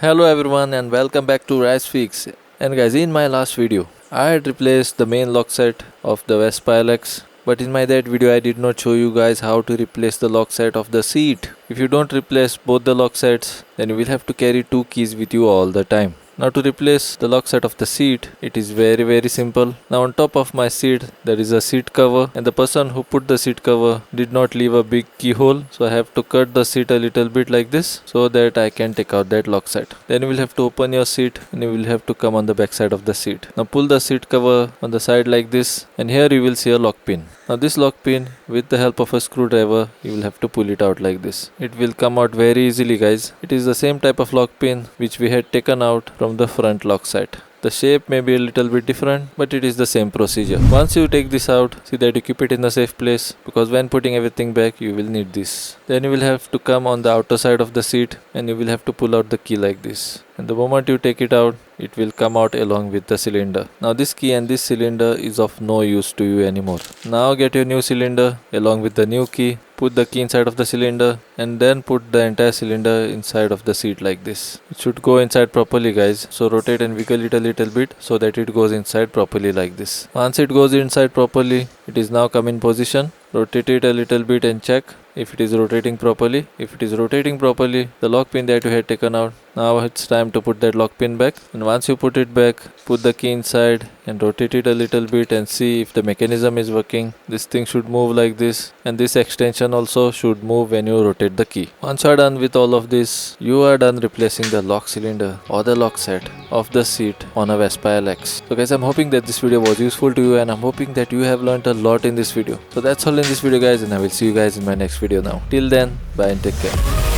Hello everyone and welcome back to Rise Fix. And guys, in my last video, I had replaced the main lock set of the Vespa LX. But in my that video, I did not show you guys how to replace the lock set of the seat. If you don't replace both the lock sets, then you will have to carry two keys with you all the time. Now to replace the lock set of the seat, it is very simple. Now on top of my seat there is a seat cover, and the person who put the seat cover did not leave a big keyhole, so I have to cut the seat a little bit like this so that I can take out that lock set. Then you will have to open your seat and you will have to come on the back side of the seat. Now pull the seat cover on the side like this, and here you will see a lock pin. Now this lock pin, with the help of a screwdriver, you will have to pull it out like this. It will come out very easily guys. It is the same type of lock pin which we had taken out from the front lock set. The shape may be a little bit different, but it is the same procedure. Once you take this out, see that you keep it in a safe place, because when putting everything back you will need this. Then you will have to come on the outer side of the seat and you will have to pull out the key like this. And the moment you take it out, it will come out along with the cylinder. Now this key and this cylinder is of no use to you anymore. Now get your new cylinder along with the new key, put the key inside of the cylinder, and then put the entire cylinder inside of the seat like this. It should go inside properly guys, so rotate and wiggle it a little bit so that it goes inside properly like this. Once it goes inside properly, it is now come in position. Rotate it a little bit and check if it is rotating properly. If it is rotating properly, the lock pin that you had taken out, now it's time to put that lock pin back. And once you put it back, put the key inside and rotate it a little bit and see if the mechanism is working. This thing should move like this, and this extension also should move when you rotate the key. Once you are done with all of this, you are done replacing the lock cylinder or the lock set of the seat on a Vespa LX. So guys, I'm hoping that this video was useful to you, and I'm hoping that you have learned a lot in this video. So that's all in this video guys, and I will see you guys in my next video now. Till then, bye and take care.